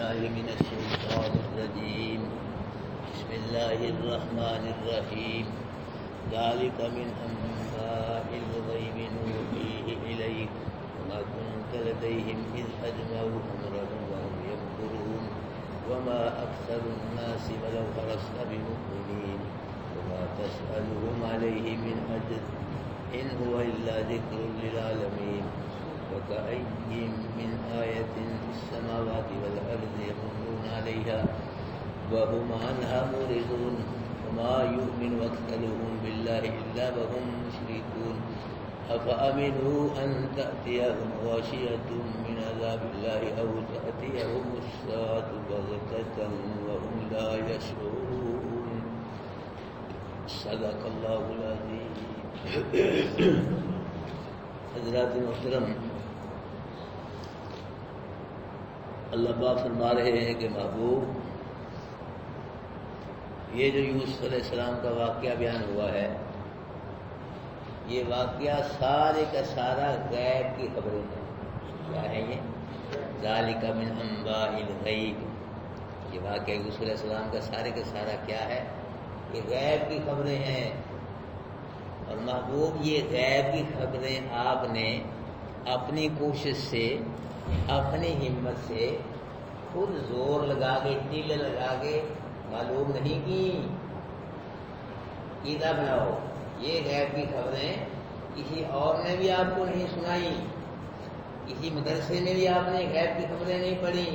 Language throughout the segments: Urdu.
بالله من الشيطان الرجيم بسم الله الرحمن الرحيم ذلك من أنباء الغيب نوحيه إليك وما كنت لديهم إذ أجمعوا أمرهم وهم يمكرون وما أكثر الناس ولو حرصت بمؤمنين وما تسألهم عليه من أجر إن هو إلا ذكر للعالمين وكأي من آية في السماوات والأرض يمرون عليها وهم عنها معرضون وما يؤمن أكثرهم بالله إلا وهم مشركون أفأمنوا أن تأتيهم غاشية من عذاب الله أو تأتيهم الساعة بغتة وهم لا يشعرون صدق الله العظيم. حضرات محترم، اللہ پاک فرما رہے ہیں کہ محبوب، یہ جو یوسف علیہ السلام کا واقعہ بیان ہوا ہے، یہ واقعہ سارے کا سارا غیب کی خبریں ہیں. کیا ہے یہ؟ ذالک من انباء الغیب. یہ واقعہ یوسف علیہ السلام کا سارے کا سارا کیا ہے؟ یہ غیب کی خبریں ہیں. اور محبوب، یہ غیب کی خبریں آپ نے اپنی کوشش سے، اپنی ہمت سے خود زور لگا کے، تیلے لگا کے معلوم نہیں کی. عیدہ بناؤ. یہ غیب کی خبریں کسی اور نے بھی آپ کو نہیں سنائی، کسی مدرسے میں بھی آپ نے غیب کی خبریں نہیں پڑھی،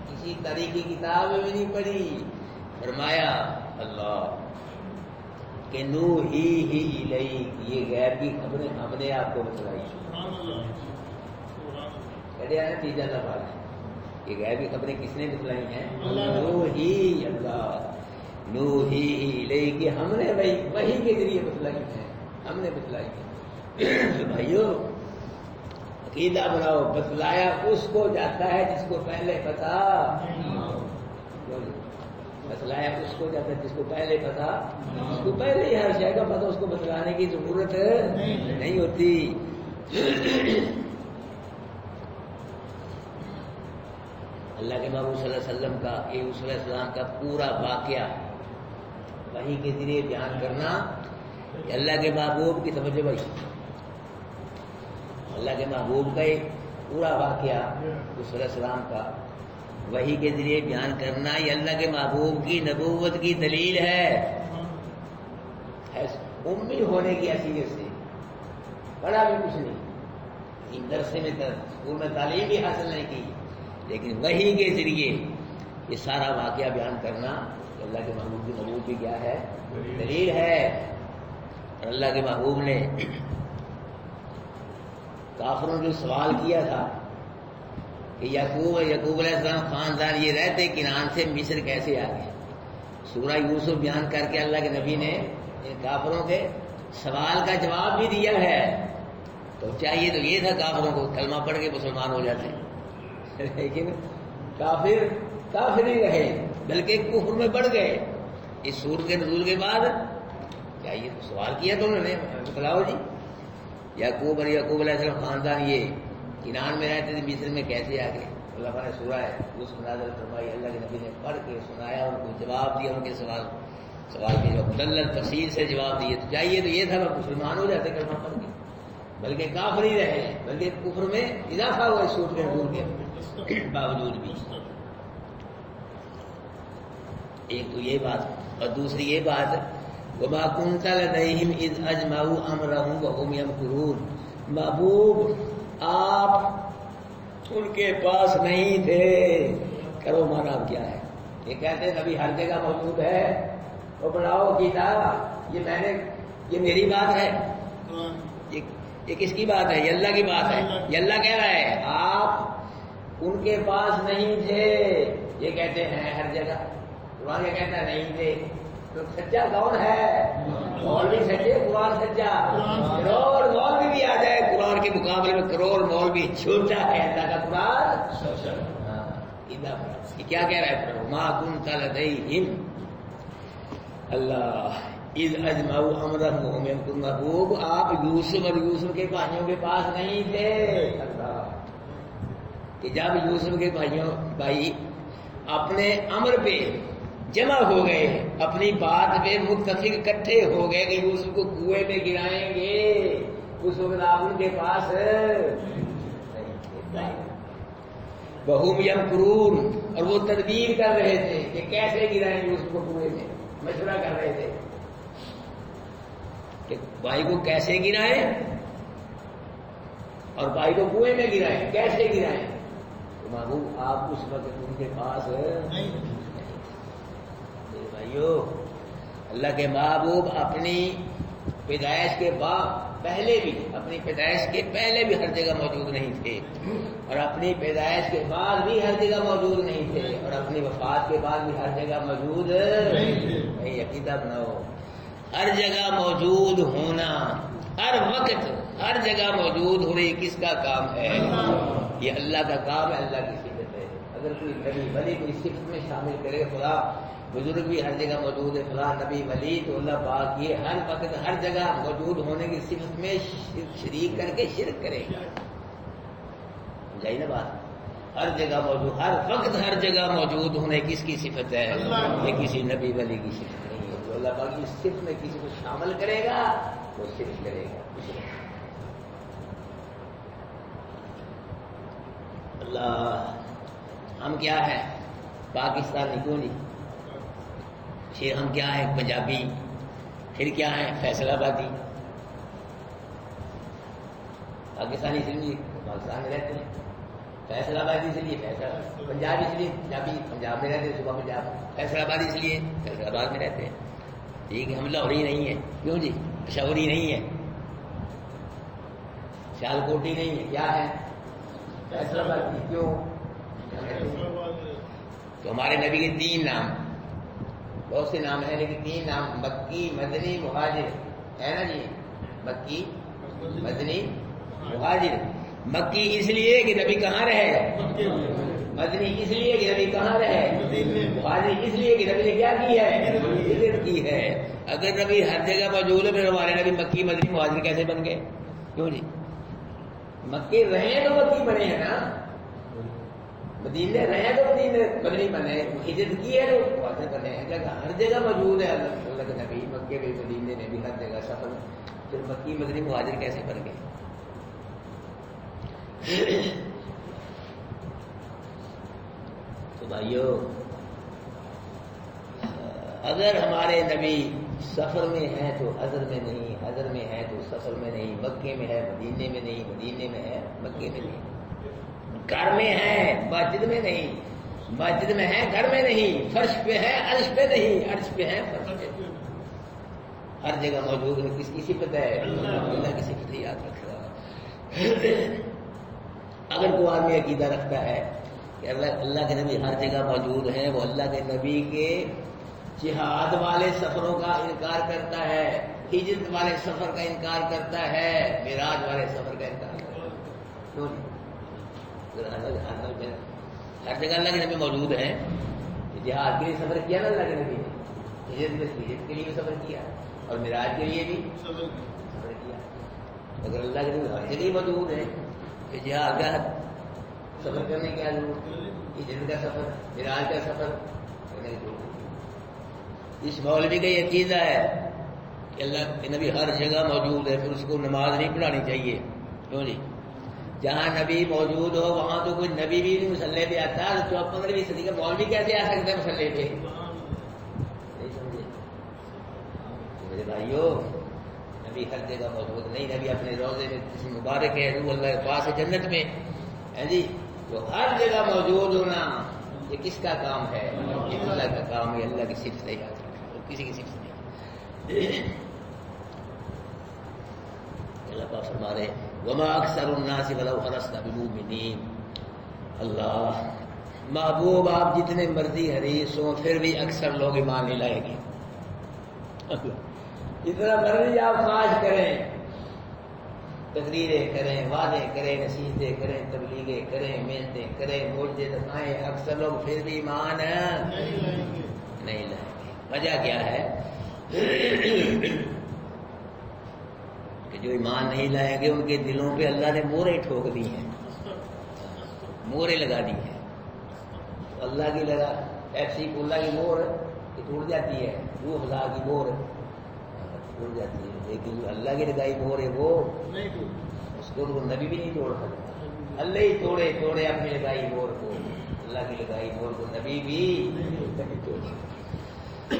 کسی تاریخی کتاب میں بھی نہیں پڑھی. فرمایا اللہ کہ نوحی ہی الیک، یہ غیب کی خبریں ہم نے آپ کو بتلائی. نتیجہ لفظ ہے. یہ غیب کی خبریں کس نے بتلائی ہیں؟ نوحی، اللہ نوحی ہی الیک، ہم نے وحی کے ذریعے بتلائی ہیں، ہم نے بتلائی ہیں. بھائیو، عقیدہ بناؤ. بتلایا اس کو جاتا ہے جس کو پہلے پتا. بتلایا اس کو جاتا ہے جس کو پہلے پتا. اس کو پہلے ہی ہر شے کا پتا، اس کو بتلانے کی ضرورت نہیں ہوتی. اللہ کے محبوب صلی اللہ علیہ وسلم کا، یوسف علیہ السلام کا پورا واقعہ وحی کے ذریعے بیان کرنا، اللہ کے محبوب کی توجہ بھائی، اللہ کے محبوب کا ایک پورا واقعہ یوسف علیہ السلام کا وحی کے ذریعے بیان کرنا، یہ اللہ کے محبوب کی نبوت کی دلیل ہے. امی ہونے کی حیثیت سے پڑھا بھی کچھ نہیں، مدرسے میں اسکول میں تعلیم بھی حاصل نہیں کی، لیکن وحی کے ذریعے یہ سارا واقعہ بیان کرنا اللہ کے محبوب کی نبوت کی کیا ہے؟ دلیل ہے. اور اللہ کے محبوب نے کافروں نے سوال کیا تھا کہ یعقوب علیہ السلام خاندان یہ رہتے کنعان سے مصر کیسے آ گئے؟ سورہ یوسف بیان کر کے اللہ کے نبی نے ان کافروں کے سوال کا جواب بھی دیا ہے. تو چاہیے تو یہ تھا کافروں کو کلمہ پڑھ کے مسلمان ہو جاتے، لیکن کافر ہی رہے، بلکہ کفر میں بڑھ گئے. اس سورت کے نزول کے بعد چاہیے تو سوال کیا تو انہوں نے، بتلاؤ جی یعقوب علیہ السلام خاندان یہ کنعان میں رہتے تھے، مصر میں کیسے آ گئے؟ اللہ تعالیٰ نے سورہ ہے اس نازل فرمائی، اللہ کے نبی نے پڑھ کے سنایا، ان کو جواب دیا، ان کے سوال کے جواب مدلل تفصیل سے جواب دیے. تو چاہیے تو یہ تھا کہ مسلمان ہو جاتے کلمہ پڑھ کے، بلکہ کافر ہی رہے، بلکہ کفر میں اضافہ ہوا اس سورت کے نزول کے باوجود بھی. ایک تو یہ بات، اور دوسری یہ بات وَمَا كُنْتَ لَدَيْهِمْ إِذْ أَجْمَعُوا أَمْرَهُمْ وَهُمْ يَمْكُرُونَ. محبوب، آپ ان کے پاس نہیں تھے. کرو مانا کیا ہے؟ یہ کہتے ہیں نبی ہر جگہ موجود ہے، وہ بناؤ کتاب. یہ میری بات ہے، یہ کس کی بات ہے؟ یہ اللہ کی بات ہے. یہ اللہ کہہ رہا ہے آپ ان کے پاس نہیں تھے. یہ کہتے ہیں ہر جگہ، قرآن یہ کہتا ہے نہیں تھے. تو سچا کون ہے؟ مولوی سچے، قرآن سچا. کروڑ مولوی بھی آ جائے قرآن کے مقابلے میں، کروڑ مولوی چھوٹا ہے اللہ کا قرآن. یہ کیا کہہ رہا ہے؟ ما كنت لديهم اللہ اذ اجمعوا امرهم وهم يمكرون. محبوب، آپ یوسف اور یوسف کے بھائیوں کے پاس نہیں تھے. اللہ کہ جب یوسف کے بھائی اپنے امر پہ جمع ہو گئے ہیں، اپنی بات پہ متفق اکٹھے ہو گئے کہ یوسف کو کنویں میں گرائیں گے. اس وقت آپ ان کے پاس وَهُمْ يَمْكُرُونَ، اور وہ تدبیر کر رہے تھے کہ کیسے گرائیں یوسف کو کنویں میں. مشورہ کر رہے تھے کہ بھائی کو کیسے گرائیں اور بھائی کو کنویں میں گرائیں، کیسے گرائیں. تو محبوب آپ اس وقت ان کے پاس بھائیو، اللہ کے محبوب اپنی پیدائش کے بعد پہلے بھی، اپنی پیدائش کے پہلے بھی ہر جگہ موجود نہیں تھے، اور اپنی پیدائش کے بعد بھی ہر جگہ موجود نہیں تھے، اور اپنی وفات کے بعد بھی ہر جگہ موجود نہیں. عقیدہ بناؤ، ہر جگہ موجود ہونا، ہر وقت ہر جگہ موجود ہونا، یہ کس کا کام ہے؟ یہ اللہ کا کام ہے، اللہ کی صفت ہے. اگر کوئی نبی ولی کوئی صفت میں شامل کرے، خدا بزرگ بھی ہر جگہ موجود ہے، فلاں نبی ولی، تو اللہ پاک یہ ہر وقت ہر جگہ موجود ہونے کی صفت میں شریک کر کے شرک کرے گا. سمجھائی نا بات؟ ہر جگہ موجود، ہر وقت ہر جگہ موجود ہونے کس کی صفت ہے؟ یہ کسی نبی ولی کی صفت نہیں ہے. جو اللہ پاک اس صفت میں کسی کو شامل کرے گا وہ شرک کرے گا. اللہ، ہم کیا ہے؟ پاکستانی کیوں نہیں؟ پھر ہم کیا ہیں؟ پنجابی. پھر کیا ہیں؟ فیصل آبادی. پاکستانی اس لیے پاکستان میں رہتے ہیں، فیصل آبادی اس لیے فیصل، پنجابی اس لیے پنجابی پنجاب میں رہتے ہیں، صبح پنجاب. فیصل آبادی اس لیے فیصل آباد میں رہتے ہیں. ٹھیک ہے، ہم لاہوری نہیں ہے. کیوں جی؟ پشاوری نہیں ہے، سیالکوٹی نہیں ہے، کیا ہے؟ فیصل آبادی. کیوں؟ تو ہمارے نبی کے 3 نام، بہت سے نام ہیں لیکن 3 نام، مکی، مدنی، مہاجر ہے نا جی. مکی، مدنی، مہاجر. مکی اس لیے کہ نبی کہاں رہے، مدنی اس لیے کہ نبی کہاں رہے، مہاجر اس لیے کہ نبی نے کیا کی ہے، ہجرت کی ہے. اگر نبی ہر جگہ موجود ہے پھر ہمارے نبی مکی، مدنی، مہاجر کیسے بن گئے؟ کیوں جی؟ مکے رہے تو مکی بنے ہیں نا، مدینے رہے تو مدنی بنے، ہجرت کی ہے تو مہاجر بنے ہیں. جگہ ہر جگہ موجود ہے اللہ کے نبی، مکے بھی، مدینے میں بھی، ہر جگہ سفر. پھر مکی، مدنی، مہاجر کیسے بن گئے؟ تو بھائیو، اگر ہمارے نبی سفر میں ہے تو حضر میں نہیں، حضر میں ہے تو سفر میں نہیں، مکے میں ہے مدینے میں نہیں، مدینے میں ہے مکے میں نہیں، گھر میں ہے مسجد میں نہیں، مسجد میں ہے گھر میں نہیں، فرش پہ ہے عرش پہ نہیں، عرش پہ ہے فرش پہ. ہر جگہ موجود ہے. کس کی صفت ہے؟ اللہ کی صفت ہے. یاد رکھنا. اگر کوئی آدمی عقیدہ رکھتا ہے کہ اللہ کے نبی ہر جگہ موجود ہیں، وہ اللہ کے نبی کے جہاد والے سفروں کا انکار کرتا ہے، ہجرت والے سفر کا انکار کرتا ہے، معراج والے سفر کا انکار کرتا ہے. کیوں نہیں؟ ہر جگہ اللہ کے نبی موجود ہیں. جہاد کے لیے سفر کیا نا اللہ کے نبی نے، ہجرت کے لیے بھی سفر کیا اور معراج کے لیے بھی سفر کیا. اگر اللہ کے نبی ہر جگہ موجود ہے کہ جہاد کا سفر کرنے کی کیا ضرورت ہے؟ ہجرت کا سفر، معراج کا سفر کرنے کی ضرورت ہے. اس مولوی کا یہ عقیدہ ہے کہ اللہ کے نبی ہر جگہ موجود ہے، پھر اس کو نماز نہیں پڑھانی چاہیے. کیوں جی؟ جہاں نبی موجود ہو وہاں تو کوئی نبی بھی نہیں مسلح پہ آتا. 14ویں صدی کا مولوی کیسے آ سکتا ہے مسلح پہ؟ نہیں سمجھے میرے بھائیو؟ نبی ہر جگہ موجود نہیں. نبی اپنے روضے میں کسی مبارک ہے، روح اللہ کے پاس ہے جنت میں ہے جی. تو ہر جگہ موجود ہونا یہ کس کا کام ہے؟ یہ اللہ کا کام ہے. اللہ کی صفت ہے، یاد رکھنا، کسی کی صفت نہیں. اللہ پاک فرما رہے وما اکثر الناس ولو حرصت بمؤمنین. اللہ محبوب آپ جتنے مرضی حریص ہوں پھر بھی اکثر لوگ ایمان نہیں لائیں گے. جتنا مرضی آپ خواہش کریں، تقریریں کریں، وعدے کریں، نصیحتیں کریں، تبلیغیں کریں، محنتیں کریں، معجزے دکھائیں، اکثر لوگ پھر بھی ایمان نہیں لائیں گے. وجہ کیا ہے؟ کہ جو ایمان نہیں لائیں گے ان کے دلوں پہ اللہ نے مورے ٹھوک دی ہیں، مورے لگا دی ہیں. اللہ کی لگا پیپسی کولا کی مور یہ ٹوٹ جاتی ہے، 2000 کی مور ٹوٹ جاتی ہے، لیکن جو اللہ کی لگائی مور ہے وہ اس کو نبی بھی نہیں توڑ سکتا، اللہ ہی توڑے اپنی لگائی مور کو، اللہ کی لگائی مور کو نبی بھی نہیں توڑ سکتا۔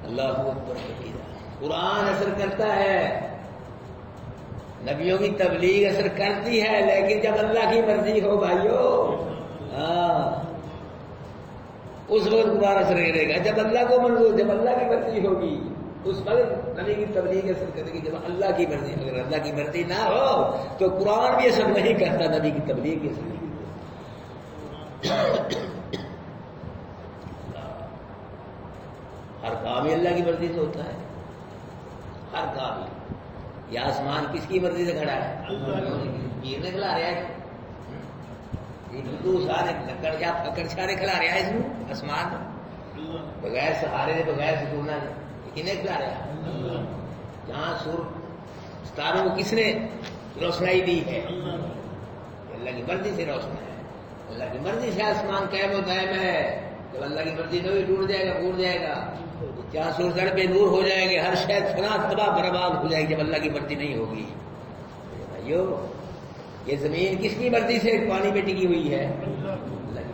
اللہ اکبر کبیرہ۔ قرآن اثر کرتا ہے، نبیوں کی تبلیغ اثر کرتی ہے، لیکن جب اللہ کی مرضی ہو بھائیو، اس وقت قرآن اثر کرے گا، جب اللہ کو منظور، جب اللہ کی مرضی ہوگی اس وقت نبی کی تبلیغ اثر کرے گی، جب اللہ کی مرضی، اگر اللہ کی مرضی نہ ہو تو قرآن بھی اثر نہیں کرتا، نبی کی تبلیغ بھی اثر نہیں کرتا۔ ہر کام ہی اللہ کی مرضی سے ہوتا ہے، ہر کام ہی۔ یہ آسمان کس کی مرضی سے کھڑا ہے؟ پیر نے کھلا رہا ہے، لکڑ چھاڑے کھلا رہا ہے اس میں آسمان بغیر سہارے سے، بغیر ستونا سے، کنہیں کھلا رہا ہے؟ جہاں ستاروں کو کس نے روشنائی دی ہے؟ اللہ کی مرضی سے روشن ہے، اللہ کی مرضی سے آسمان قائم و دائم ہے۔ جب اللہ کی مرضی نہ ہوئی ٹوٹ جائے گا، پھوٹ جائے گا، جہاں سورج پہ نور ہو جائے گے، ہر شے فنا تباہ برباد ہو جائے گی جب اللہ کی مرضی نہیں ہوگی۔ بھائیو یہ زمین کس کی مرضی سے پانی پہ ٹکی ہوئی ہے؟ اللہ کی۔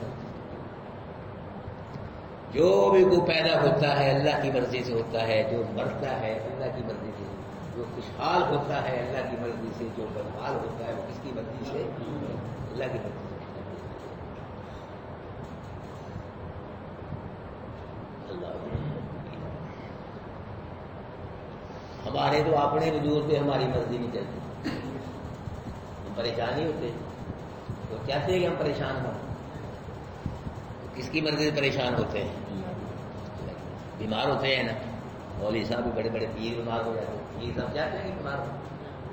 جو بھی کو پیدا ہوتا ہے اللہ کی مرضی سے ہوتا ہے، جو مرتا ہے اللہ کی مرضی سے، جو خوشحال ہوتا ہے اللہ کی مرضی سے، جو بدحال ہوتا ہے وہ کس کی مرضی سے؟ اللہ کی مرضی سے۔ ہمارے تو اپنے وجود پہ ہماری مرضی نہیں چلتی، ہم پریشان ہی ہوتے، وہ چاہتے ہیں کہ ہم پریشان ہوں، کس کی مرضی سے پریشان ہوتے ہیں؟ بیمار ہوتے ہیں نا، مولوی صاحب بھی بڑے بڑے پیر بیمار ہو جاتے ہیں، پیر صاحب چاہتے ہیں کہ بیمار ہو،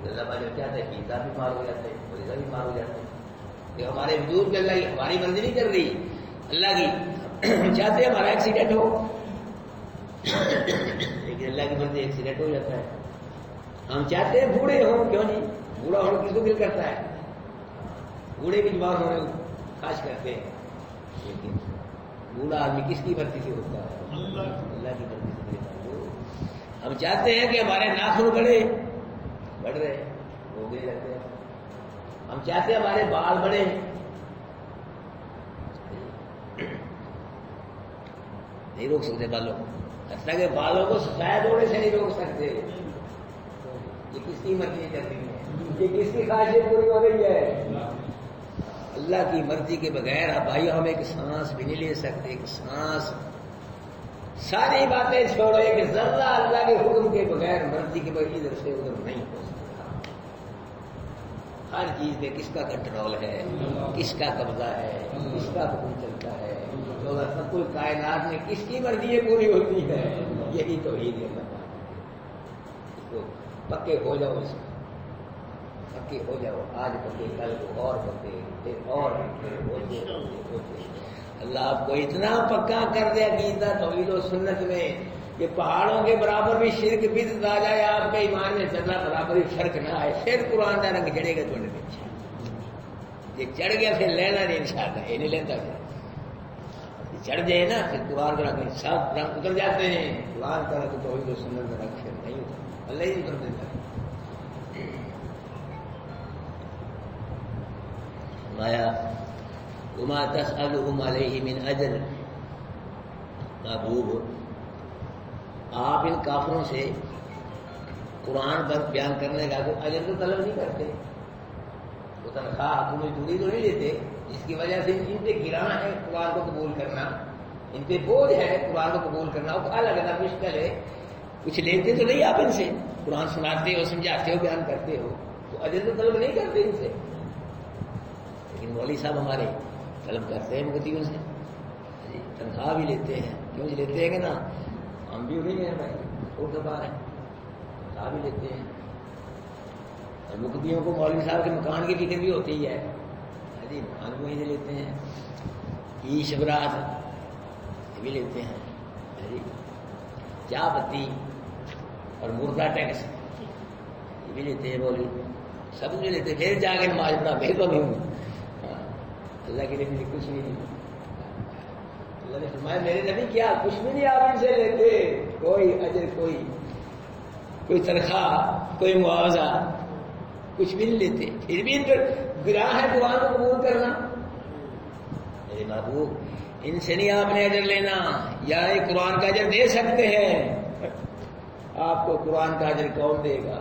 اللہ بھائی چاہتے ہیں پیر صاحب بیمار ہو جاتے ہیں، مولوی صاحب بیمار ہو جاتے ہیں، کہ ہمارے وجود پہ اللہ کی ہماری مرضی نہیں چل رہی، اللہ کی۔ ہم چاہتے ہیں ہمارا ایکسیڈنٹ ہو، لیکن اللہ کی مرضی ایکسیڈنٹ ہو جاتا ہے۔ ہم چاہتے ہیں بوڑھے ہوں، کیوں نہیں؟ بوڑھا ہونے کس کو دل کرتا ہے؟ بوڑھے بھی جوان ہونے خواہش کرتے ہیں، لیکن بوڑھا آدمی کس کی مرضی سے ہوتا ہے؟ اللہ کی مرضی سے ہوتا ہے۔ ہم چاہتے ہیں کہ ہمارے ناخن بڑھ رہے ہو گئے رہتے ہیں، ہم چاہتے ہیں ہمارے بال بڑھے، نہیں روک سکتے بالوں کو، حتیٰ کہ بالوں کو سفید ہونے سے نہیں روک سکتے۔ یہ کس کی مرضی چل رہی ہے؟ یہ کس کی خواہشیں پوری ہو رہی ہے؟ اللہ کی مرضی کے بغیر بھائیو ہم ایک سانس بھی نہیں لے سکتے، ایک سانس، ساری باتیں چھوڑو، ایک ذرہ اللہ کے حکم کے بغیر، مرضی کے بغیر ادھر سے ادھر نہیں ہو سکتا۔ ہر چیز میں کس کا کنٹرول ہے، کس کا قبضہ ہے، کس کا حکم چلتا ہے، سب کچھ کائنات میں کس کی مرضی پوری ہوتی ہے؟ یہی توحید ہے۔ تو پکے ہو جاؤ، اس میں پکے ہو جاؤ، آج پکے، کل کو اور پکے، پھر اور ہوتے۔ اللہ آپ کو اتنا پکا کر دے عقیدہ توحید و سنت میں کہ پہاڑوں کے برابر بھی شرک بدعت آ جائے، آپ کے ایمان میں ذرہ برابر بھی فرق نہ آئے، پھر قرآن کا رنگ چڑھے گا تھوڑے پیچھے۔ یہ چڑھ گیا پھر لینا نہیں انشاءاللہ، یہ نہیں لیتا پھر چڑھ جائے نا، پھر قرآن کا رنگ سب رنگ اتر جاتے ہیں، قرآن کا رنگ توحید و سنت کا رنگ پھر نہیں ہوتا، اللہ ہی اتر دیتا ہے۔ مایا وما تسألهم علیہ من اجر، محبوب آپ ان کافروں سے قرآن پر بیان کرنے کا کوئی اجر تو طلب نہیں کرتے، وہ تنخواہ تمہیں چوری تو نہیں لیتے، جس کی وجہ سے ان پہ گرانا ہے قرآن کو قبول کرنا، ان پہ بوجھ ہے قرآن کو قبول کرنا، وہ کہا لگتا مشکل ہے، کچھ لیتے تو نہیں آپ ان سے، قرآن سناتے ہو، سمجھاتے ہو، بیان کرتے ہو، تو اجر تو طلب نہیں کرتے ان سے، لیکن مولوی صاحب ہمارے طلب کرتے ہیں مفتیوں سے، تنخواہ بھی لیتے ہیں، کیوں لیتے ہیں کہ نا، ہم بھی انہیں ہیں بھائی، اور دبا ہیں، تنخواہ بھی لیتے ہیں، اور مفتیوں کو مولوی صاحب کے مکان کی فکر بھی ہوتی ہے، مکان کو وہیں سے لیتے ہیں، ای شبرات یہ بھی لیتے ہیں، چاہ پتی اور مردہ ٹیکس یہ بھی لیتے ہیں، مولوی سب بھی لیتے ہیں، پھر جا کے نماز پڑھا، پھر تو نہیں ہوں، اللہ کے لیے کچھ نہیں، اللہ نے فرمایا میرے نبی کیا کچھ بھی نہیں آپ ان سے لیتے، کوئی اجر، کوئی تنخواہ، کوئی معاوضہ، کچھ بھی نہیں لیتے، پھر بھی ان پر گناہ ہے قرآن کو قبول کرنا۔ میرے محبوب ان سے نہیں آپ نے اجر لینا، یا یہ قرآن کا اجر دے سکتے ہیں، آپ کو قرآن کا اجر کون دے گا؟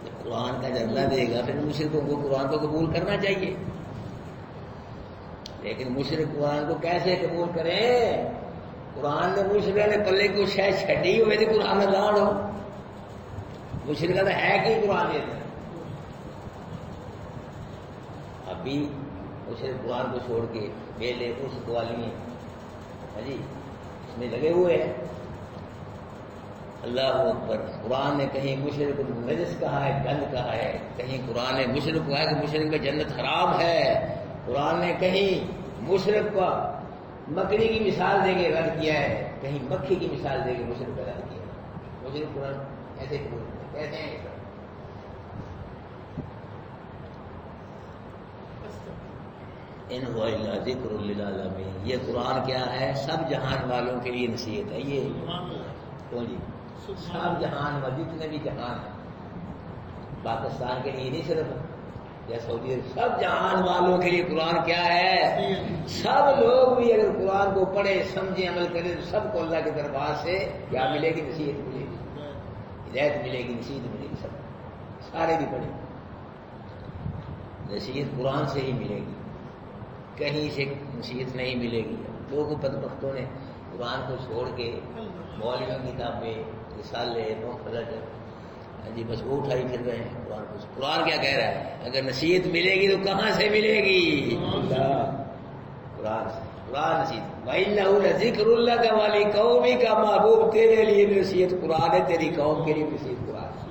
جب قرآن کا اجر اللہ دے گا پھر مشرکوں کو قرآن کو قبول کرنا چاہیے، لیکن مشرک قرآن کو کیسے قبول کریں؟ قرآن نے مشرکہ نے پلے کو شاید چھڈی ہوئے تھے، قرآن میں لاڑ ہو مشرکہ تو ہے کہ قرآن یہ ابھی مشرک قرآن کو چھوڑ کے بیلے اس قوالیاں جی اس میں لگے ہوئے ہیں۔ اللہ اکبر، قرآن نے کہیں مشرک کو نجس کہا ہے، گند کہا ہے، کہیں قرآن نے مشرک کو ہے کہ مشرک میں جنت حرام ہے، قرآن نے کہیں مشرک کا مکڑی کی مثال دے کے رد کیا ہے، کہیں مکھی کی مثال دے کے مشرک کا رد کیا ہے۔ مشرک قرآن ایسے کہتے ہیں ان هو الا ذکر للعالمین، یہ قرآن کیا ہے؟ سب جہان والوں کے لیے نصیحت ہے۔ یہ کون جی؟ سب جہان و جتنے بھی جہان ہیں، پاکستان کے لیے نہیں صرف یا سعودی، سب جہان والوں کے لیے قرآن کیا ہے؟ سب لوگ بھی اگر قرآن کو پڑھے سمجھے عمل کرے تو سب کو اللہ کے دربار سے کیا ملے گی؟ نصیحت ملے گی، ہدایت ملے گی، نصیحت ملے گی، سب سارے بھی پڑھے نصیحت قرآن سے ہی ملے گی، کہیں سے نصیحت نہیں ملے گی۔ لوگوں بدبختوں نے قرآن کو چھوڑ کے مولویوں کی کتابیں، رسالے، مفلج جی بس وہ اٹھائی پھر رہے ہیں قرآن کو۔ قرآن کیا کہہ رہا ہے؟ اگر نصیحت ملے گی تو کہاں سے ملے گی؟ قرآن سے، قرآن نصیحت۔ وَإِنَّهُ لَذِكْرٌ لَكَ وَلِقَوْمِكَ، محبوب تیرے لیے بھی نصیحت قرآن ہے، تیری قوم کے لیے بھی نصیحت قرآن ہے۔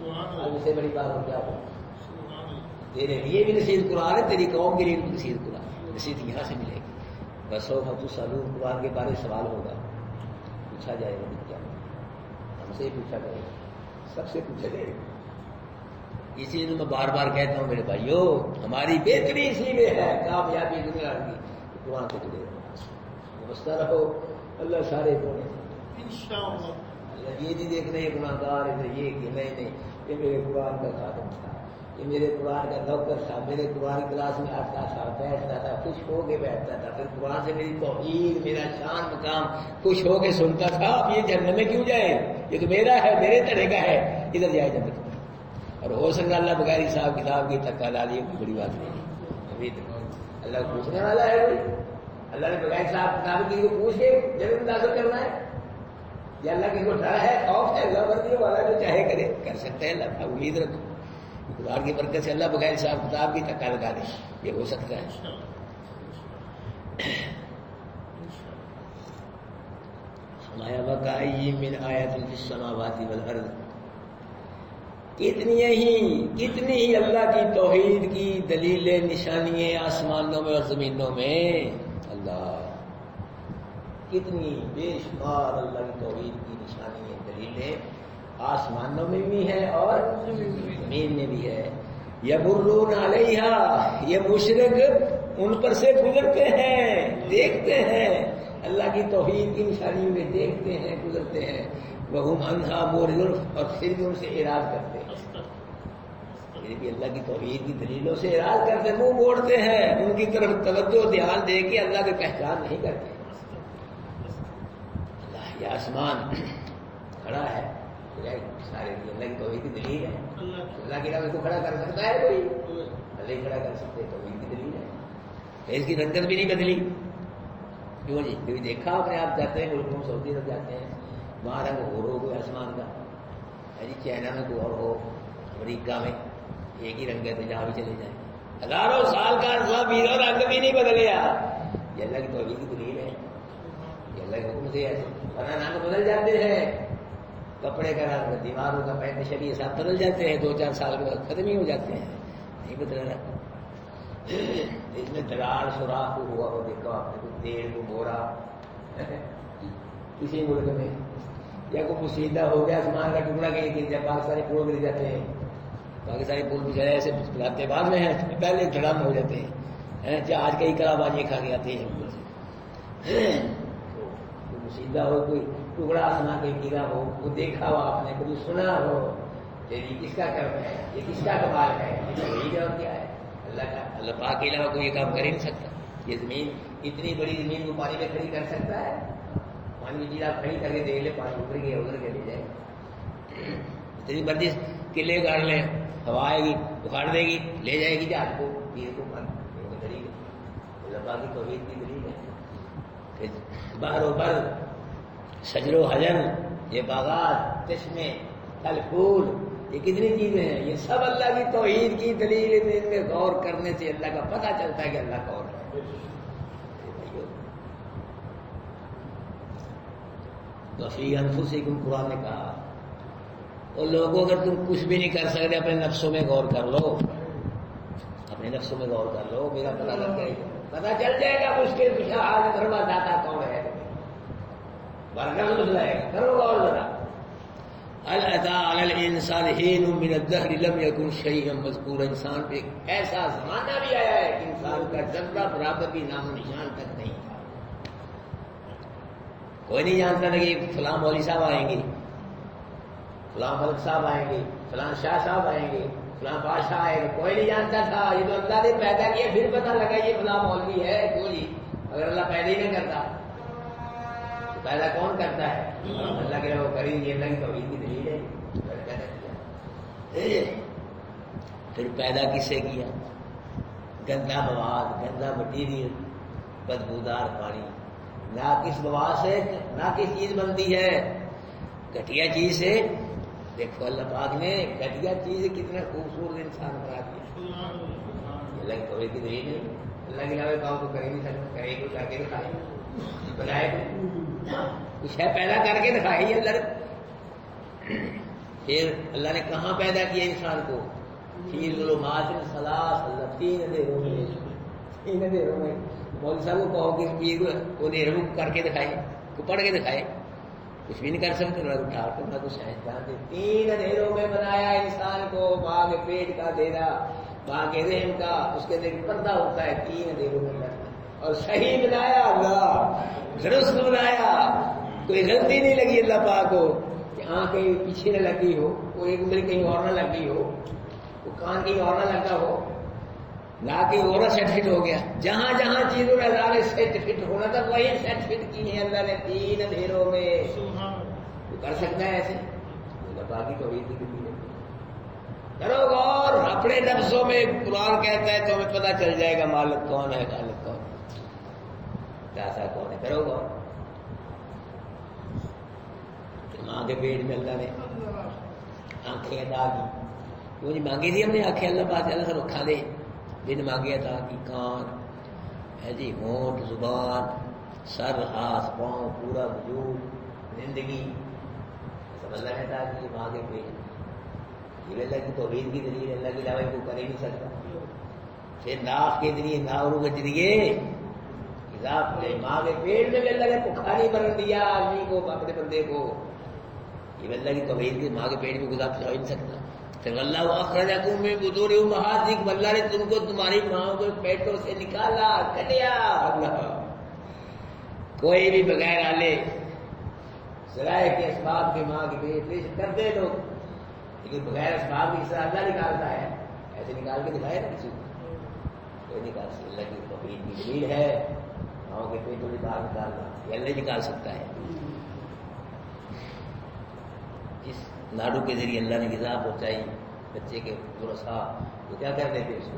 اب اس سے بڑی بات ہو کیا ہو؟ تیرے لیے بھی نصیحت قرآن ہے، تیری قوم کے لیے بھی نصیحت قرآن ہے، نصیحت یہاں سے ملے گی۔ بسوف تسألون، قرآن کے بارے سوال ہوگا، پوچھا جائے گا، کیا ہم سے ہی پوچھا جائے گا، سب سے پوچھا جائے گا۔ اسی لیے میں بار بار کہتا ہوں میرے بھائیو، ہماری بہتری اسی میں ہے، کامیابی دنیا کی قرآن کو چلے وسطہ رہو، اللہ سارے کونے انشاءاللہ۔ اللہ یہ نہیں دیکھ رہے گناہ گار ہے، یہ کہ نہیں یہ میرے قرآن کا خاتم تھا، یہ میرے قرآن کا نوکر تھا، میرے قرآن کلاس میں آتا تھا، بیٹھتا تھا، خوش ہو کے بیٹھتا تھا، پھر قرآن سے میری توحید، میرا شان مقام خوش ہو کے سنتا تھا۔ اب یہ جنت میں کیوں جائے؟ یہ تو میرا ہے، میرے طرح کا ہے، ادھر جائے جنت میں۔ اور ہو سکتا اللہ بغیر حساب کتاب کی تکا ڈالی، کوئی بڑی بات نہیں، ابھی اللہ کو پوچھنے والا ہے کوئی؟ اللہ نے بغیر حساب کتاب کی کو پوچھ کے جنت داخل کرنا ہے؟ یا اللہ کی کو ڈر ہے، خوف ہے، اللہ مرضی والا جو چاہے کرے، کر سکتے ہیں۔ اللہ امید رکھو قرآن کی برکت سے اللہ بغیر حساب کتاب کی تکا لگا دے، یہ ہو سکتا ہے۔ فرمایا وَكَأَيٍّ مِّنْ آیَةٍ فِي السَّمَاوَاتِ وَالْأَرْضِ، کتنی ہی اللہ کی توحید کی دلیلیں، نشانیاں آسمانوں میں اور زمینوں میں، اللہ کتنی بے شمار اللہ کی توحید کی نشانیاں، دلیلیں آسمانوں میں بھی ہے اور زمین میں بھی ہے۔ یمرون علیہا، یہ مشرک ان پر سے گزرتے ہیں، دیکھتے ہیں اللہ کی توحید کی نشانیوں میں، دیکھتے ہیں، گزرتے ہیں۔ وہم عنہا معرضون، اور پھر بھی ان سے اعراض کرتے ہیں، پھر بھی اللہ کی توحید کی دلیلوں سے اعراض کرتے، منہ موڑتے ہیں، ان کی طرف توجہ دھیان دے کے اللہ کی پہچان نہیں کرتے۔ اللہ یہ آسمان کھڑا ہے، سارے اللہ کی توحید کی دلیل ہے، اللہ کے نام اس کو کھڑا کر سکتا ہے کوئی؟ اللہ ہی کھڑا کر سکتے، توحید کی دلیل ہے۔ اس کی رنگت بھی نہیں بدلی، کیوں جی؟ کبھی دیکھا اپنے آپ جاتے ہیں ملکوں، سعودی عرب جاتے ہیں، وہاں رنگ اور ہو کوئی آسمان کا، جی چائنا میں کوئی اور ہو، امریکہ میں ایک ہی رنگ ہے، تو جہاں بھی چلے جائیں، ہزاروں سال کا عرصہ بیتا رنگ بھی نہیں بدلیا۔ یہ اللہ کی توحید کی دلیل ہے، یہ اللہ کے حکم سے ایسے ورنہ رنگ بدل جاتے ہیں، کپڑے کا رنگ، دیواروں کا پینٹ شریع سب بدل جاتے ہیں، 2-4 سال کے بعد ختم ہی ہو جاتے ہیں، نہیں بدل رہا۔ اس میں دراڑ سوراخ ہوا ہو، دیکھو آپ نے کوئی تیل کو بورا کسی ملک میں، یا کوئی مصیبہ ہو گیا، آسمان کا ٹکڑا کہیں گر جائے، پاکستانی پورے گر جاتے ہیں، پاکستانی پول بچارے ایسے بلاتے بعد میں ہیں، پہلے دھڑام ہو جاتے ہیں، آج کئی کلابازی کھا کے آتے ہیں کوئی مصیبہ ہو، کوئی ٹکڑا سنا کے گرا ہو، وہ دیکھا ہو آپ نے، کبھی سنا ہو، یہ کس کا کرم ہے، یہ کس کا کمال ہے، یہ اور کیا ہے؟ اللہ کا، اللہ پاک کے علاوہ کوئی یہ کام کر ہی نہیں سکتا۔ یہ زمین، اتنی بڑی زمین کو پانی میں کھڑی کر سکتا ہے؟ پانی کی چیز آپ کھڑی کر کے دیکھ لیں، پانی ادھر گیا ادھر کے لے جائے، اتنی مرضی قلعے گاڑ لیں، ہوا آئے گی اکھاڑ دے گی، لے جائے گی جہاز کو، تیر کو بند دلیل ہے، اللہ پاک کی توحید کی دلیل ہے۔ بحر و بر، شجر و حجر، یہ باغات، چشمے، پھل پھول، یہ کتنی چیزیں ہیں، یہ سب اللہ کی توحید کی دلیل ہے۔ ان میں غور کرنے سے اللہ کا پتہ چلتا ہے کہ اللہ کون ہے۔ وفی انفسکم، قرآن نے کہا، اور لوگوں اگر تم کچھ بھی نہیں کر سکتے اپنے نفسوں میں غور کر لو، اپنے نفسوں میں غور کر لو، میرا پتہ لگ جائے گا، پتہ چل جائے گا مشکل کشا حال دھرما داتا کون ہے، برکت مسئلہ ہے، کرو غور ذرا۔ هل اتى على الانسان حين من الدهر لم يكن شيئا مذكورا، انسان پہ ایسا زمانہ بھی آیا ہے کہ انسان کا ذرہ برابر بھی نام و نشان تک نہیں تھا، کوئی نہیں جانتا تھا کہ فلاں مولوی صاحب آئیں گے، فلاں ملک صاحب آئیں گے، فلاں شاہ صاحب آئیں گے، فلاں بادشاہ آئے گا، کوئی نہیں جانتا تھا۔ یہ تو اللہ نے پیدا کیا، پھر پتہ لگا یہ فلاں مولوی ہے، کیوں جی؟ اگر اللہ پیدا ہی نہیں کرتا تو پیدا کون کرتا ہے؟ اللہ کے وہ کریں گے، اللہ کی توحید کی دلیل ہے، پیدا کیا۔ پھر پیدا کسے کیا؟ گندا مواد، گندا مٹیریل، بدبودار پانی، ناقص مواد سے ناقص چیز بنتی ہے، گھٹیا چیز سے۔ دیکھو اللہ پاک نے گھٹیا چیز کتنا خوبصورت انسان بنا دیا، اللہ کی توحید کی دلیل ہے۔ اللہ کے علاوہ کام کو کر ہی نہیں سکتا، کرے کو کر کے دکھائے، بنائے کچھ ہے پیدا کر کے دکھائے ہی اللہ۔ پھر اللہ نے کہاں پیدا کیا انسان کو؟ فی ظلمات ثلاث، اللہ تین اندھیروں میں، تین اندھیروں میں۔ مولوی صاحب کو کہو کہ پیر کو اندھیروں کو کر کے دکھائے، کو پڑھ کے دکھائے، کچھ بھی نہیں کر سکتے، نہ اٹھا کر نہ کچھ سائنسدان تھے۔ تین اندھیروں میں بنایا انسان کو، ماں کے پیٹ کا اندھیرا، ماں کے رحم کا، اس کے اندر پردہ ہوتا ہے، تین اندھیروں میں بنایا، اور صحیح بنایا اللہ، درست بنایا، کوئی غلطی نہیں لگی اللہ پاک کو کہ آنکھ کہیں پیچھے نہ لگی ہو، کوئی ایک انگلی کہیں اور نہ لگی ہو، وہ کان کہیں اور نہ لگا ہو، نہ کہیں اور سیٹ فٹ ہو گیا۔ جہاں جہاں چیزوں نے اللہ نے سیٹ فٹ ہونا تھا وہی سیٹ فٹ کی ہے اللہ نے تین اندھیروں میں۔ وہ کر سکتا ہے ایسے؟ اللہ پاک کی توحید کی دلیل ہے۔ کرو غور اپنے نفسوں میں، قرآن کہتا ہے تو ہمیں پتہ چل جائے گا مالک کون ہے، خالق کون ہے، پیاسا کون ہے، کرو غور۔ ماں کے پیٹ میں اللہ نے آنکھیں عطا کی، وہ نہیں مانگی تھی ہم نے آنکھیں، اللہ پاک اللہ رکھا دے، بن مانگے عطا کی، کان ہے جی، ہونٹ، زبان، سر، ہاتھ، پاؤں، پورا وجود، زندگی، سب اللہ نے عطا کی ماں کے پیٹ۔ یہ اللہ کی توحید کی دلیل ہے، اللہ کے علاوہ کو کر ہی نہیں سکتا۔ پھر ناف کے ذریعے، ناورو کے ذریعے ماں کے پیٹ میں بھی اللہ نے بخار نہیں مرن دیا آدمی کو، اپنے بندے کو۔ یہ اللہ کی توحید کی، ماں کے پیٹ میں گزار ہو ہی نہیں سکتا۔ پھر اللہ اخرجکم من بطون امہاتکم، اللہ نے تم کو تمہاری ماں کے پیٹوں سے نکالا، کٹیا۔ اللہ کوئی بھی بغیر آلے ذرائع کے اسباب کے ماں کے پیٹ لے کر دے لوگ، لیکن بغیر اسباب کی اس طرح اللہ نکالتا ہے، ایسے نکال کے دکھائے نا کسی کو، کوئی نکال سکتا۔ اللہ کی توحید کی دلیل ہے، ماں کے پیٹوں نکالنا یہ اللہ نکال سکتا ہے۔ جس ناڑو کے ذریعے اللہ نے غذا پہنچائی بچے کے ورثہ، وہ کیا کر دیتے ہیں؟ اس کو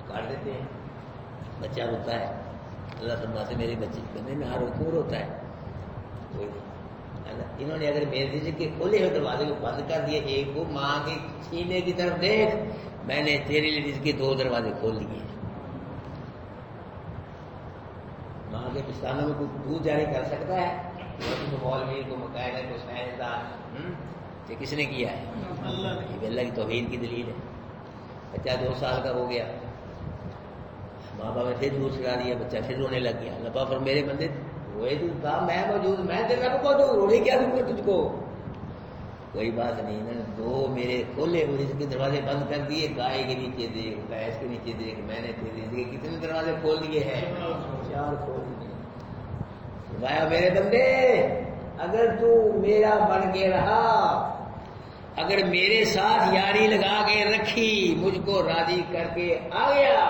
کاٹ دیتے ہیں، بچہ روتا ہے، اللہ فرماتے میرے بچے بندے میں ہر کیوں روتا ہے؟ کوئی نہیں۔ انہوں نے اگر میرے دل کے کھولے ہوئے دروازے کو بند کر دیے، ایک کو ماں کے سینے کی طرف دیکھ، میں نے تیرے لیے اس کے دو دروازے کھول دیے۔ ماں کے پستانوں میں کوئی دودھ جاری کر سکتا ہے؟ مولوی کو مقاعدہ کو سائنسدان، یہ کس نے کیا ہے؟ اللہ کی توحید کی دلیل ہے۔ بچہ 2 سال کا ہو گیا، ماں باپ نے پھر دودھ چھڑا دیا، بچہ پھر رونے لگ گیا۔ اللہ پاک میرے بندے روئے تو تھا، میں موجود، میں تیرے کو موجود، رونے کیا دوں گا تجھ کو؟ کوئی بات نہیں نا، دو میرے کھولے ہوئے رزق کے دروازے بند کر دیے، گائے کے نیچے دیکھ، بھینس کے نیچے دیکھ، میں نے تیرے رزق کے کتنے دروازے کھول دیے ہیں؟ 4 کھول دیے۔ فرمایا میرے بندے اگر تو میرا بن کے رہا، اگر میرے ساتھ یاری لگا کے رکھی، مجھ کو راضی کر کے آ گیا،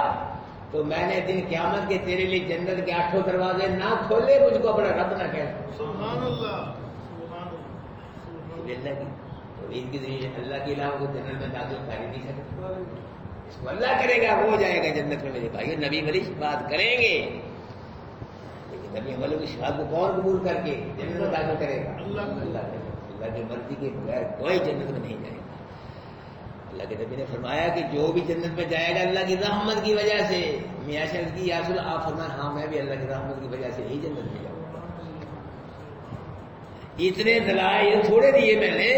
تو میں نے دن قیامت کے تیرے لیے جنت کے 8 دروازے نہ کھولے، مجھ کو اپنا رب نہ کہہ۔ سبحان اللہ۔ اللہ کی توحید کے ذریعے اللہ کے علاوہ کو جنت میں داخل کر ہی نہیں سکتا، اس کو اللہ کرے گا، ہو جائے گا جنت میں۔ میرے بھائی نبی ولی بات کریں گے، لیکن نبی والوں کی شفاعت کو کون قبول کر کے جنت میں داخل کرے گا؟ اللہ کی مرضی کے بغیر کوئی جنت میں نہیں جائے گا۔ اللہ کے نبی نے فرمایا کہ جو بھی جنت میں جائے گا اللہ کی رحمت کی وجہ سے۔ میاں شرط کی یا رسول اللہ، آپ فرمائیں ہاں میں بھی اللہ کی رحمت کی وجہ سے ہی جنت میں جاؤں گا۔ اتنے دلائل تھوڑے دیے میں نے،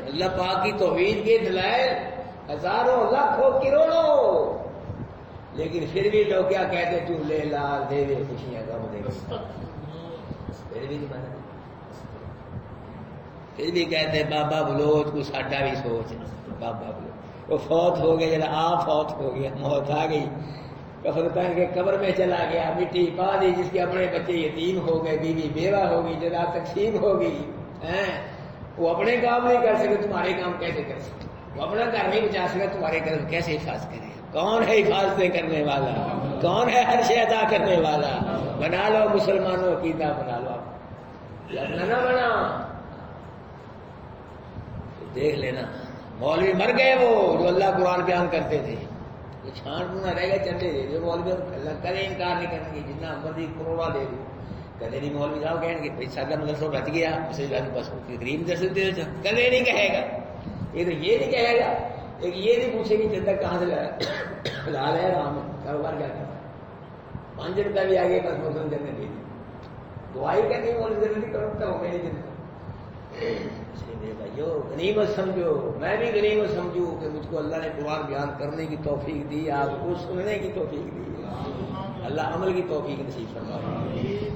اللہ پاک کی توحید کے دلائل ہزاروں لاکھوں کروڑوں، لیکن پھر بھی لوگ کیا کہتے تو لے لال دے دے خوشیاں غم دے، پھر بھی نہیں مانا، پھر بھی کہتے بابا بلوچ کو ساڈا بھی سوچ، بابا بلوچ وہ فوت ہو گیا، جب آپ فوت ہو گیا، موت آ گئی، کفن پہن کے قبر میں چلا گیا، مٹی پا دی، جس کے اپنے بچے یتیم ہو گئے، بیوی بیوہ ہو گئی، جگہ تقسیم ہو گئی، وہ اپنے کام نہیں کر سکے، تمہارے کام کیسے کر سکتے؟ وہ اپنا گھر نہیں بچا سکا، تمہارے گھر کیسے حفاظت کرے؟ کون ہے حفاظتیں کرنے والا؟ کون ہے ہر شے عطا کرنے والا؟ بنا لو مسلمانوں عقیدہ، بنا لو، اپنا نہ بنا۔ دیکھ لینا مولوی مر گئے وہ جو اللہ قرآن بیان کرتے تھے، وہ چھان پونا رہ گئے، چندے دے جو مولوی اللہ کرے انکار نہیں کریں گے، جتنا مرضی کروڑا دے دو، کدے نہیں مولوی صاحب کہیں گے بھائی سادہ مدرسہ بچ گیا، بس تقریب درس دے، کدے نہیں کہے گا۔ ایک تو یہ نہیں کہے گا، ایک یہ نہیں پوچھے گی جب تک کہاں سے حلال ہے رام کاروبار کیا کرتا ہے، 5 روپیہ بھی آگے بس موسم جنت دی دعائی کرنی مولوی جنت کرتا ہوں میری جنت۔ میرے بھائیو غنیمت سمجھو، میں بھی غنیمت سمجھوں کہ مجھ کو اللہ نے قرآن بیان کرنے کی توفیق دی، آپ کو سننے کی توفیق دی، اللہ عمل کی توفیق نصیب فرمائے۔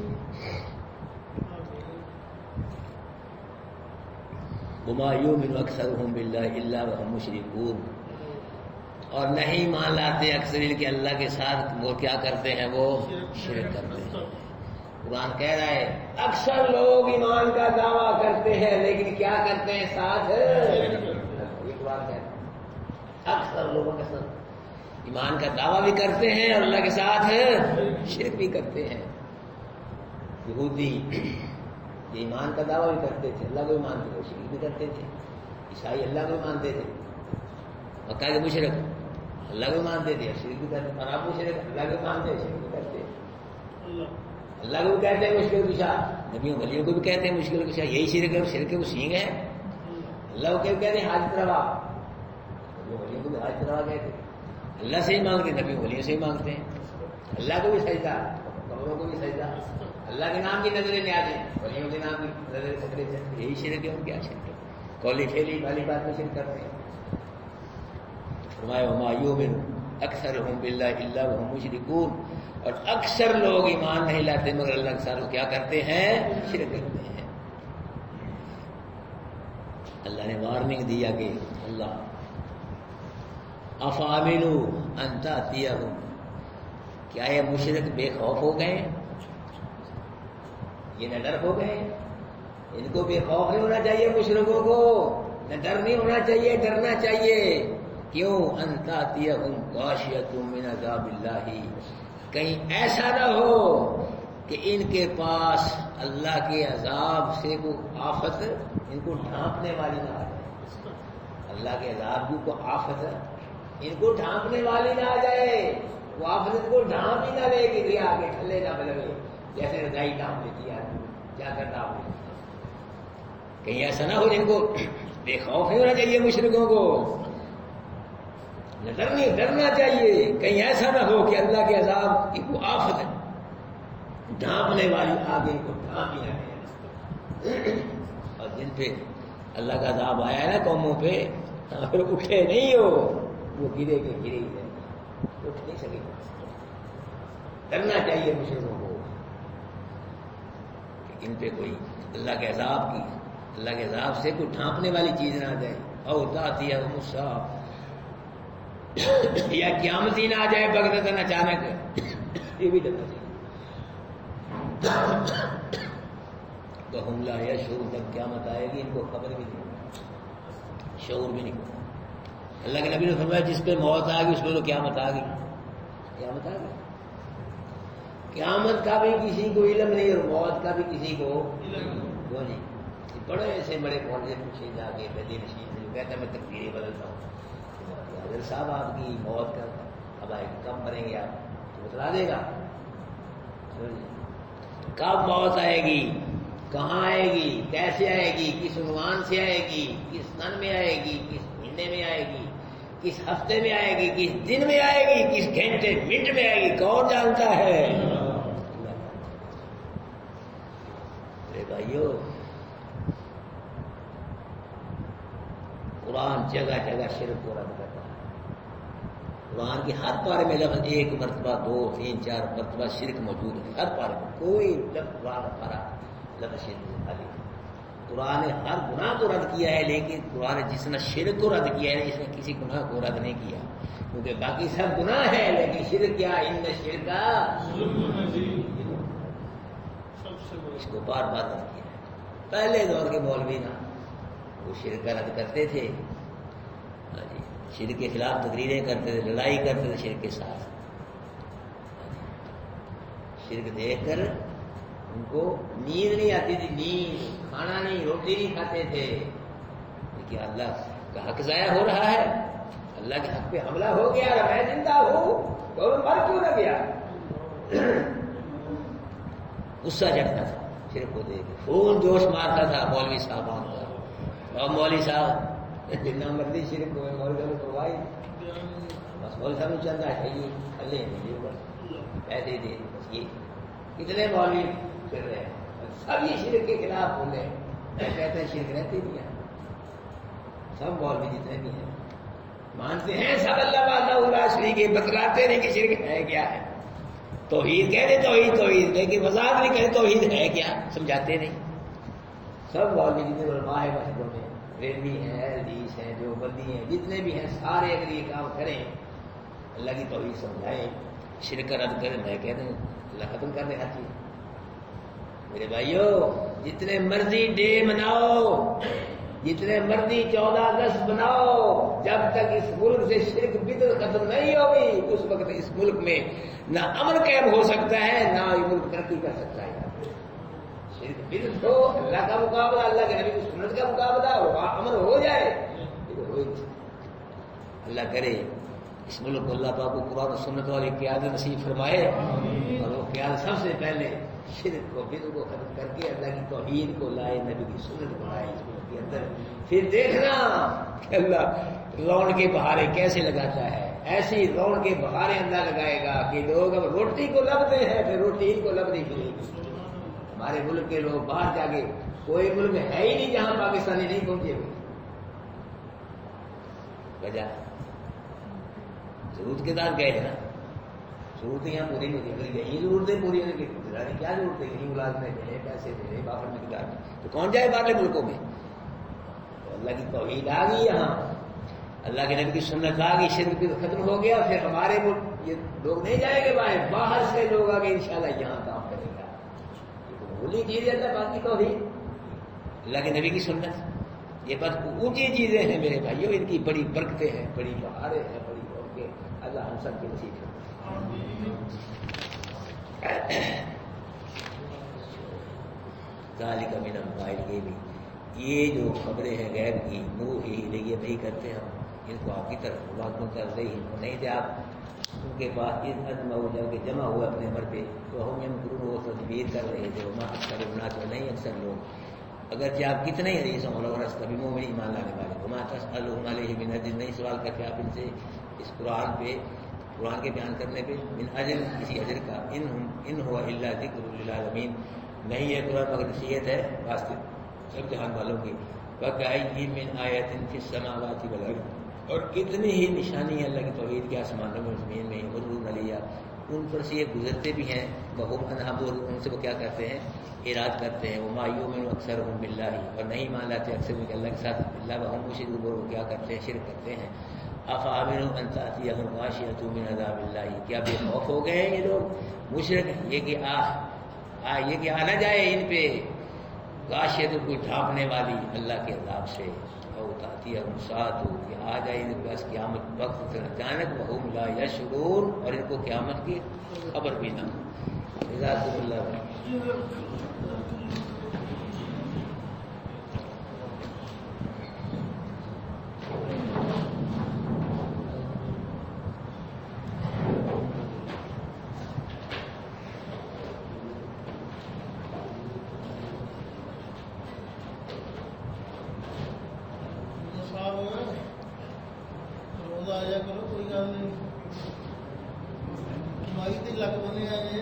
وما یؤمن اکثرهم باللہ الا وهم مشرکون، اور نہیں مان لاتے اکثر ان کے اللہ کے ساتھ وہ کیا کرتے ہیں، وہ شرک کرتے ہیں۔ قرآن کہہ رہا ہے اکثر لوگ ایمان کا دعویٰ کرتے ہیں لیکن کیا کرتے ہیں ساتھ، یہ قرآن کہہ رہا ہے اکثر لوگوں کے ساتھ ایمان کا دعویٰ بھی کرتے ہیں اور اللہ کے ساتھ شرک بھی کرتے ہیں۔ یہودی یہ ایمان کا دعویٰ بھی کرتے تھے، اللہ کو بھی مانتے تھے، شرک بھی کرتے تھے۔ عیسائی اللہ کو بھی مانتے تھے، مکہ کے مشرک اللہ کو بھی مانتے تھے، شرک بھی کرتے، اور آپ مشرک اللہ کو مانتے ہیں، شرک بھی کرتے۔ اللہ کو بھی کہتے ہیں مشکل کشا، نبیوں ولیوں کو بھی کہتے ہیں مشکل کشا، یہی شرک ہے، شرک وہ سینگ ہے۔ اللہ کو کہتے ہیں حاجت روا، نبیوں ولیوں کو بھی حاجت روا کہتے ہیں۔ اللہ سے ہی مانگتے، نبیوں ولیوں سے ہی مانگتے ہیں۔ اللہ کو بھی سجدہ، قبروں کو بھی سجدہ، اللہ کے نام کی نظریں نیازیں، ولیوں کے نام کی نظریں پکڑے جاتے، یہی شرک ہے اور کیا شرک ہے؟ کولی پھیلی والی بات میں شرک کرتے ہیں۔ فرمایا وما یؤمن اکثرهم باللہ الا وهم مشرکون، اور اکثر لوگ ایمان نہیں لاتے مگر اللہ کے ساتھ کیا کرتے ہیں، شرک کرتے ہیں۔ اللہ نے وارننگ دیا کہ اللہ افامنوا ان تاتیہم، کیا یہ مشرک بے خوف ہو گئے، یہ نہ ڈر ہو گئے؟ ان کو بے خوف نہیں ہونا چاہیے، مشرکوں کو نہ ڈر نہیں ہونا چاہیے، ڈرنا چاہیے۔ کیوں؟ ان تاتیہم غاشیۃ من عذاب اللہ، کہیں ایسا نہ ہو کہ ان کے پاس اللہ کے عذاب سے کوئی آفت ان کو ڈھانپنے والی نہ آ جائے، اللہ کے عذاب کی کوئی آفت ان کو ڈھانپنے والی نہ آ جائے، وہ آفت ان کو ڈھانپ ہی نہ لے کہ آ کے ٹھلے نہ لگے، جیسے رضائی ڈھانپ لیتی ہے کیا کرتا آپ نے، کہیں ایسا نہ ہو جن کو بے خوف نہیں ہونا چاہیے، مشرکوں کو ڈرنا چاہیے، کہیں ایسا نہ ہو کہ اللہ کے عذاب کی کوئی آفت ڈھانپنے والی آگے کو ڈھانپ ہی نہ لے، اور جن پہ اللہ کا عذاب آیا ہے نا قوموں پہ، پھر اٹھے نہیں ہو، وہ گرے کے گرے ہی رہے، اٹھ نہیں سکے۔ ڈرنا چاہیے مشرکوں کو کہ ان پہ کوئی اللہ کے عذاب کی اللہ کے عذاب سے کوئی ڈھانپنے والی چیز نہ آ جائے، او تاتی ہے مصاب، یا قیامت ہی نہ آ جائے بغتتاً اچانک، یہ بھی ڈرنا چاہیے۔ تو ہم لا یشعرون، جب قیامت آئے گی ان کو خبر بھی نہیں ہوگی، شعور بھی نہیں ہوگا۔ اللہ کے نبی نے فرمایا جس پہ موت آ گئی اس پہ تو قیامت آ گئی، قیامت آ گئی۔ قیامت کا بھی کسی کو علم نہیں اور موت کا بھی کسی کو وہ نہیں۔ بڑے ایسے بڑے پودے پوچھے جا کے بدی نشین جو کہتا ہے میں تقدیریں بدلتا ہوں، حضرت صاحب آپ کی موت کا اب آئے گی، کب مریں گے آپ تو بتلا دے گا، کب موت آئے گی، کہاں آئے گی، کیسے آئے گی، کس عنوان سے آئے گی، کس سن میں آئے گی، کس مہینے میں آئے گی، کس ہفتے میں آئے گی، کس دن میں آئے گی، کس گھنٹے منٹ میں آئے گی، کون جانتا ہے؟ بھائیو قرآن جگہ جگہ شرک کو رد کرتا ہے۔ قرآن کے ہر پارے میں لفظ 1 مرتبہ 2 3 4 مرتبہ شرک موجود ہے، ہر پارے میں کوئی لفظ قرآن پارا لفظ شرک سے خالی۔ قرآن نے ہر گناہ کو رد کیا ہے، لیکن قرآن نے جس نے شرک کو رد کیا ہے اس نے کسی گناہ کو رد نہیں کیا، کیونکہ باقی سب گناہ ہے لیکن شرک کیا، ان شرک اس کو بار بار رد کیا ہے۔ پہلے دور کے مولوی نا وہ شرک کا رد کرتے تھے، شرک کے خلاف تقریریں کرتے تھے، لڑائی کرتے تھے شرک کے ساتھ، شرک دیکھ کر ان کو نیند نہیں آتی تھی، نیند کھانا نہیں، روٹی نہیں کھاتے تھے، لیکن اللہ کا حق ضائع ہو رہا ہے، اللہ کے حق پہ حملہ ہو گیا، میں زندہ ہوں تو مر کیوں نہ گیا، غصہ چڑھتا تھا شرک کو دیکھ، خون جوش مارتا تھا مولوی صاحب کا، اور مولوی صاحب جتنا مرضی شرک ہوئے مولوی صاحب کو بھائی بس مولوی صاحب چلتا ہے یہ کھلے مجھے بس پیسے دے بس، یہ کتنے مولوی پھر رہے ہیں سب یہ شرک کے خلاف بولے، کہتے ہیں شرک رہتے بھی ہیں، سب مولوی جتنے بھی ہیں مانتے ہیں سب اللہ وحدہ لا شریک ہے، بتلاتے نہیں کہ شرک ہے کیا ہے، توحید کہتے توحید توحید، لیکن وضاحت نہیں کرتے توحید ہے کیا، سمجھاتے نہیں۔ سب مولوی جتنے علماء ہیں مسجدوں میں، ریلوی ہیں، حدیث ہیں، جو بندی ہیں، جتنے بھی ہیں سارے اگر یہ کام کریں، اللہ کی توحید سمجھائیں، شرک رد کریں، میں کہہ دوں اللہ ختم کر دے ہر چیز۔ میرے بھائیو جتنے مرضی ڈے مناؤ، جتنے مرضی 14 اگست بناؤ، جب تک اس ملک سے شرک بدعت ختم نہیں ہوگی اس وقت اس ملک میں نہ امن قائم ہو سکتا ہے نہ یہ ملک ترقی کر سکتا ہے۔ شرک بدعت ہو، اللہ کا مقابلہ، اللہ کے نبی کی سنت کا مقابلہ ہو، امن ہو جائے، اللہ کرے اس ملک کو اللہ پاک کو قرآن و سنت والی قیادت نصیب فرمائے، اور وہ قیادت سب سے پہلے شرک کو بدعت کو ختم کر کے اللہ کی توحید کو لائے، نبی کی سنت کو لائے اس ملک کے اندر، پھر دیکھنا کہ اللہ رون کے بہارے کیسے لگاتا ہے، ایسی رون کے بہارے اللہ لگائے گا کہ لوگ اب روٹی کو لبتے ہیں پھر روٹی ان کو لب نہیں ملے گی۔ ہمارے ملک کے لوگ باہر جا کے، کوئی ملک ہے ہی نہیں جہاں پاکستانی نہیں پہنچے ہوئے، وجہ ضرورت کے ساتھ گئے ہیں نا، ضرورتیں یہاں پوری نہیں ہوتی، اگر یہی ضرورتیں پوری ہونے کی کیا ضرورت ہے، یہی ملازمیں ملے، پیسے ملے، بافر مقدار میں، تو کون جائے باہرلے ملکوں میں؟ تو اللہ کی توحید آ گئی یہاں، اللہ کے نبی کی سنت آ گئی، شرک بھی ختم ہو گیا، پھر ہمارے ملک یہ لوگ نہیں جائیں گے باہر سے لوگ آگے انشاءاللہ یہاں کام کریں گا، بھولی چیز ہے باقی توحید، اللہ کے نبی کی سنت، یہ بس اونچی چیزیں ہیں میرے بھائیوں، ان کی بڑی برکتیں ہیں، بڑی بہاریں ہیں، بڑی برکتیں، اللہ ہم سب کی نصیب کرے۔ ذالک من انباء الغیب، یہ جو خبریں ہیں غیب کی، نوحی الیک نہیں کرتے ہم ان کو آپ کی طرف واقع کر رہے ہیں، نہیں تھے آپ ان کے پاس اس اجمع ہو جاؤ کہ جمع ہوئے اپنے مر پہ، تو ہم یمکرون وہ تدبیر کر رہے تھے، وما اکثر الناس نہیں اکثر لوگ، اگرچہ آپ کتنے ہی حدیثوں اور کبھی مومن ایمان لانے والے، وما تسألهم علیہ من اجر، نہیں سوال کرتے آپ ان سے اس قرآن پہ، قرآن کے بیان کرنے پہ، من اجر کسی اجر کا، ان هو الا ذکر للعالمین، نہیں ہے قرآن مگر نصیحت ہے واسطے سب جہان والوں کی، وَكَأَيٍّ مِّنْ آیَةٍ فِي السَّمَاوَاتِ وَالْأَرْضِ، اور کتنی ہی نشانی ہے اللہ کی توحید کے آسمانوں میں زمین میں، یمرون علیہا ان پر سے یہ گزرتے بھی ہیں، بہم انہم، ان سے وہ کیا کرتے ہیں، اعراض کرتے ہیں، وما یؤمن اکثرهم باللہ، اور نہیں مان لاتے اکثر ان کے اللہ کے ساتھ، اللہ وهم مشرکون، وہ کیا کرتے ہیں، شرک کرتے ہیں۔ افامنوا ان تأتیہم غاشیۃ من عذاب اللہ، کیا بے خوف ہو گئے ہیں یہ لوگ مشرک، یہ کہ آ نہ جائے ان پہ غاشیۃ، کوئی ڈھانپنے والی اللہ کے عذاب سے، او تأتیہم الساعۃ، کہ آ جائے ان کے پاس قیامت وقت اچانک، وہم لا یشعرون، اور ان کو قیامت کی خبر بھی نہ ہو۔ جزاکم اللہ خیر۔ روزہ آیا کرو، کوئی گل نہیں، کمائی تے لگ بنے آئے